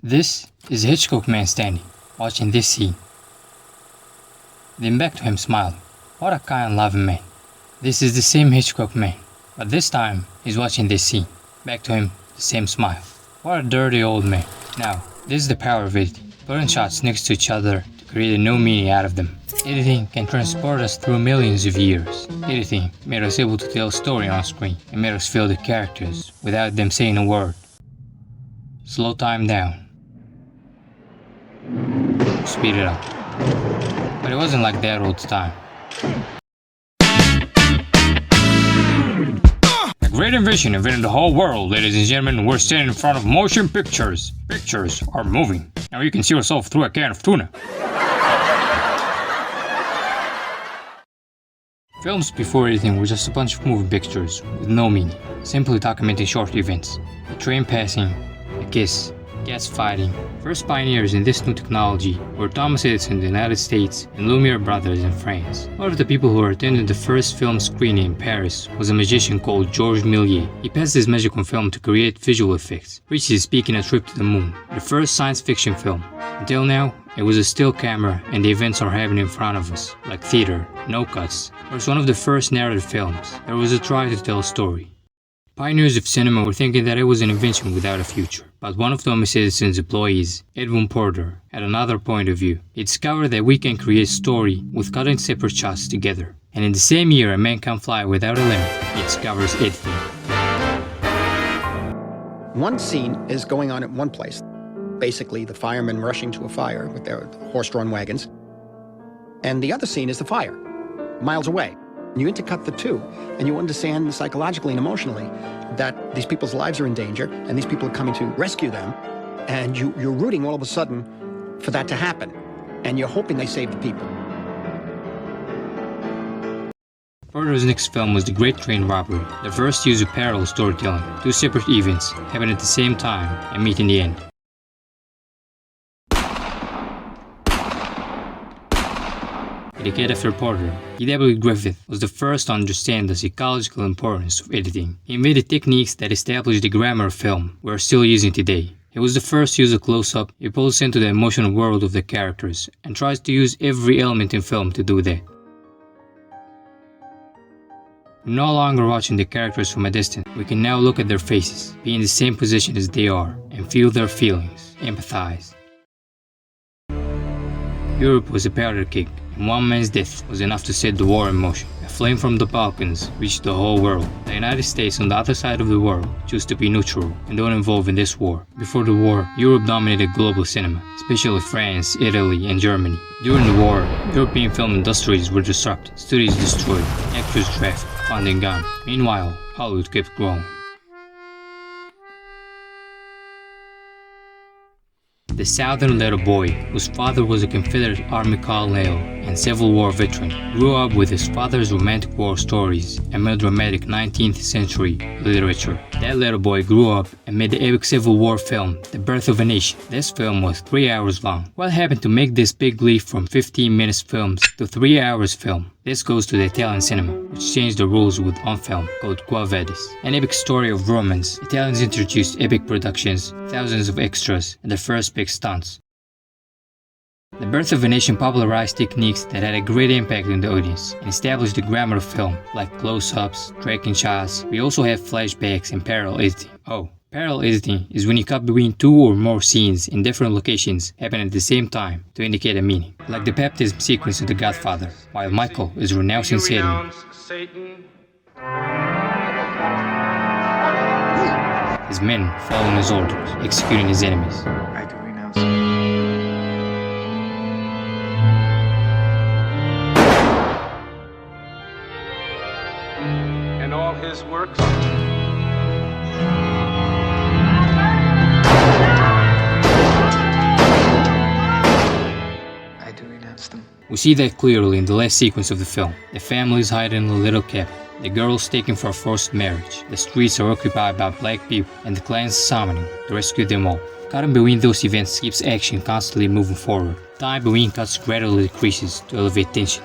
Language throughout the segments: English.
This is a Hitchcock man standing, watching this scene. Then back to him smiling. What a kind, loving man. This is the same Hitchcock man, but this time he's watching this scene. Back to him, the same smile. What a dirty old man. Now, this is the power of editing. Putting shots next to each other to create a no meaning out of them. Editing can transport us through millions of years. Editing made us able to tell a story on screen and made us feel the characters without them saying a word. Slow time down. Speed it up. But it wasn't like that all the time. A great invention invented the whole world, ladies and gentlemen. We're standing in front of motion pictures. Pictures are moving. Now you can see yourself through a can of tuna. Films before editing were just a bunch of moving pictures with no meaning, simply documenting short events. A train passing, a kiss, cats fighting. First pioneers in this new technology were Thomas Edison in the United States and Lumiere brothers in France. One of the people who attended the first film screening in Paris was a magician called Georges Méliès. He passed his magic on film to create visual effects, which is speaking a trip to the moon, the first science fiction film. Until now, it was a still camera and the events are happening in front of us, like theater, no cuts. It was one of the first narrative films. There was a try to tell a story. Pioneers of cinema were thinking that it was an invention without a future, but one of Thomas Edison's employees, Edwin Porter, had another point of view. He discovered that we can create story with cutting separate shots together. And in the same year A Man Can Fly Without a Limb, he discovers editing. One scene is going on at one place. Basically, the firemen rushing to a fire with their horse-drawn wagons. And the other scene is the fire, miles away. You intercut the two, and you understand psychologically and emotionally that these people's lives are in danger, and these people are coming to rescue them, and you're rooting all of a sudden for that to happen, and you're hoping they save the people. Porter's next film was The Great Train Robbery, the first use of parallel storytelling. Two separate events happen at the same time and meet in the end. A decade after Porter, E.W. Griffith was the first to understand the psychological importance of editing. He invented techniques that established the grammar of film we're still using today. He was the first to use a close-up. He pulls into the emotional world of the characters and tries to use every element in film to do that. We're no longer watching the characters from a distance. We can now look at their faces, be in the same position as they are, and feel their feelings, empathize. Europe was a powder keg, and one man's death was enough to set the war in motion. A flame from the Balkans reached the whole world. The United States on the other side of the world chose to be neutral and don't involve in this war. Before the war, Europe dominated global cinema, especially France, Italy, and Germany. During the war, European film industries were disrupted, studios destroyed, actors drafted, funding gone. Meanwhile, Hollywood kept growing. The southern little boy, whose father was a Confederate Army colonel and Civil War veteran, grew up with his father's romantic war stories and melodramatic 19th century literature. That little boy grew up and made the epic Civil War film, The Birth of a Nation. This film was 3 hours long. What happened to make this big leap from 15 minutes films to 3 hours film? This goes to the Italian cinema, which changed the rules with one film called Quo Vadis. An epic story of romance, Italians introduced epic productions, thousands of extras, and the first big stunts. The Birth of a Nation popularized techniques that had a great impact on the audience and established the grammar of film, like close-ups, tracking shots. We also have flashbacks and parallel editing. Parallel editing is when you cut between two or more scenes in different locations happen at the same time to indicate a meaning, like the baptism sequence in The Godfather, while Michael is renouncing Satan. His men following his orders, executing his enemies. I do renounce. And all his works. We see that clearly in the last sequence of the film. The family is hiding in a little cabin. The girl is taken for a forced marriage. The streets are occupied by black people, and the clan is summoning to rescue them all. Cutting between those events keeps action constantly moving forward. Time between cuts gradually decreases to elevate tension.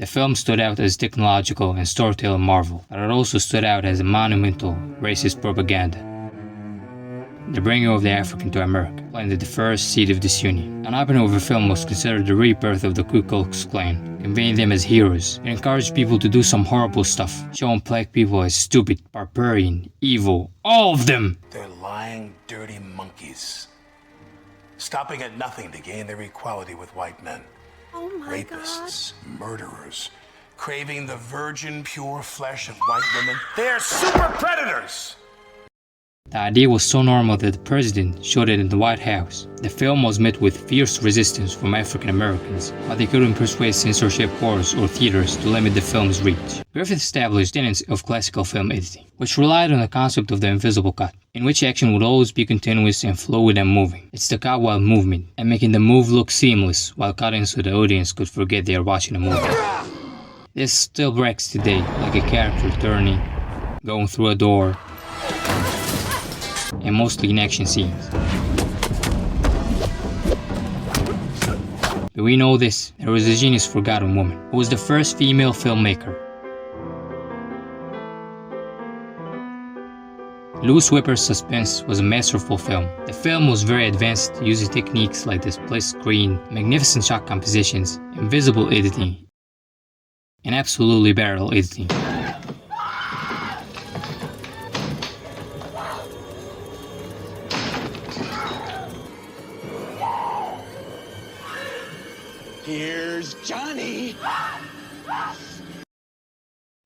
The film stood out as technological and storytelling marvel, but it also stood out as a monumental racist propaganda. The bringing of the African to America planted the first seed of disunion. An opening of the film was considered the rebirth of the Ku Klux Klan, conveying them as heroes. It encouraged people to do some horrible stuff, showing black people as stupid, barbarian, evil, all of them. They're lying, dirty monkeys, stopping at nothing to gain their equality with white men. Oh my Rapists, murderers, craving the virgin, pure flesh of white women. They're super predators! The idea was so normal that the president showed it in the White House. The film was met with fierce resistance from African Americans, but they couldn't persuade censorship boards or theaters to limit the film's reach. Griffith established tenets of classical film editing, which relied on the concept of the invisible cut, in which action would always be continuous and fluid and moving. It's the cut while movement, and making the move look seamless while cutting so the audience could forget they are watching a movie. This still breaks today, like a character turning, going through a door, and mostly in action scenes. But we know this, there was a genius forgotten woman, who was the first female filmmaker. Louise Whipper's Suspense was a masterful film. The film was very advanced, using techniques like the split screen, magnificent shot compositions, invisible editing, and absolutely barrel editing. Here's Johnny!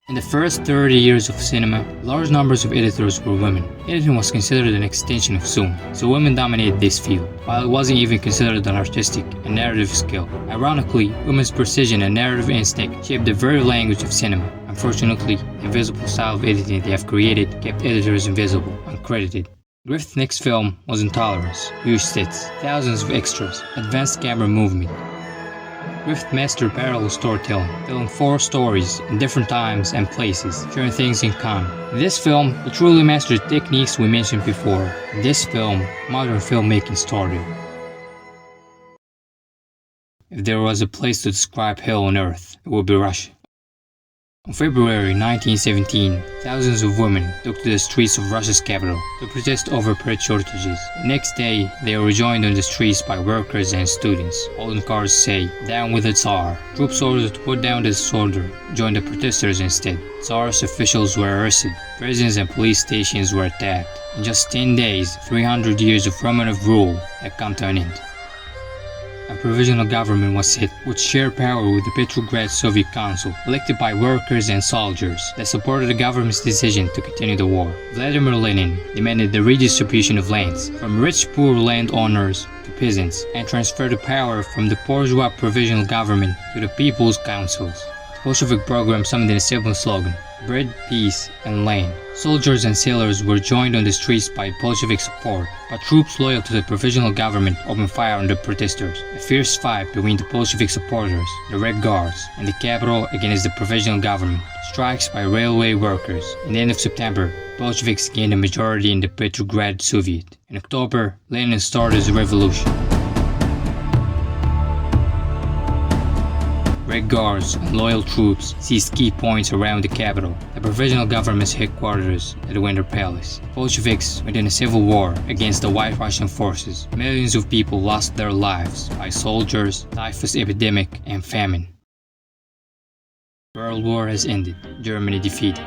In the first 30 years of cinema, large numbers of editors were women. Editing was considered an extension of zoom, so women dominated this field, while it wasn't even considered an artistic and narrative skill. Ironically, women's precision and narrative instinct shaped the very language of cinema. Unfortunately, the invisible style of editing they have created kept editors invisible, uncredited. Griffith's next film was Intolerance, huge sets, thousands of extras, advanced camera movement. Griffith mastered parallel storytelling, telling 4 stories in different times and places, sharing things in common. In this film, he truly mastered the techniques we mentioned before. In this film, modern filmmaking started. If there was a place to describe hell on earth, it would be Russia. On February 1917, thousands of women took to the streets of Russia's capital to protest over bread shortages. The next day, they were rejoined on the streets by workers and students, holding cards say, "Down with the Tsar." Troops ordered to put down the disorder joined the protesters instead. Tsar's officials were arrested, prisons and police stations were attacked. In just 10 days, 300 years of Romanov rule had come to an end. A provisional government was set, which shared power with the Petrograd Soviet Council, elected by workers and soldiers that supported the government's decision to continue the war. Vladimir Lenin demanded the redistribution of lands, from rich poor landowners to peasants, and transferred the power from the bourgeois provisional government to the People's Councils. The Bolshevik program summoned in a simple slogan: bread, peace, and land. Soldiers and sailors were joined on the streets by Bolshevik support, but troops loyal to the provisional government opened fire on the protesters. A fierce fight between the Bolshevik supporters, the Red Guards, and the capital against the provisional government. Strikes by railway workers. In the end of September, Bolsheviks gained a majority in the Petrograd Soviet. In October, Lenin started his revolution. Red Guards and loyal troops seized key points around the capital, the provisional government's headquarters at the Winter Palace. Bolsheviks went in a civil war against the White Russian forces. Millions of people lost their lives by soldiers, typhus epidemic, and famine. World War has ended. Germany defeated.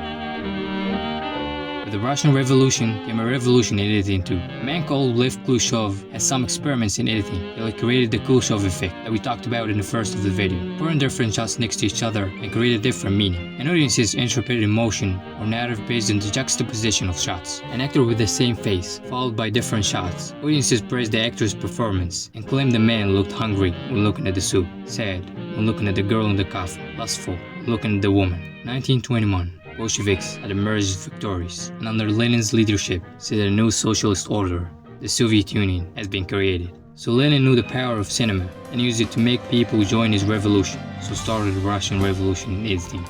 With the Russian Revolution came a revolution in editing too. A man called Lev Khrushchev had some experiments in editing that created the Khrushchev effect that we talked about in the first of the video. Putting different shots next to each other and created different meaning. An audience's interpreted emotion or narrative based on the juxtaposition of shots. An actor with the same face, followed by different shots. Audiences praised the actor's performance and claimed the man looked hungry when looking at the soup, sad when looking at the girl in the coffin, lustful when looking at the woman. 1921. Bolsheviks had emerged victorious, and under Lenin's leadership, set a new socialist order. The Soviet Union has been created. So Lenin knew the power of cinema and used it to make people join his revolution. So started the Russian Revolution in editing.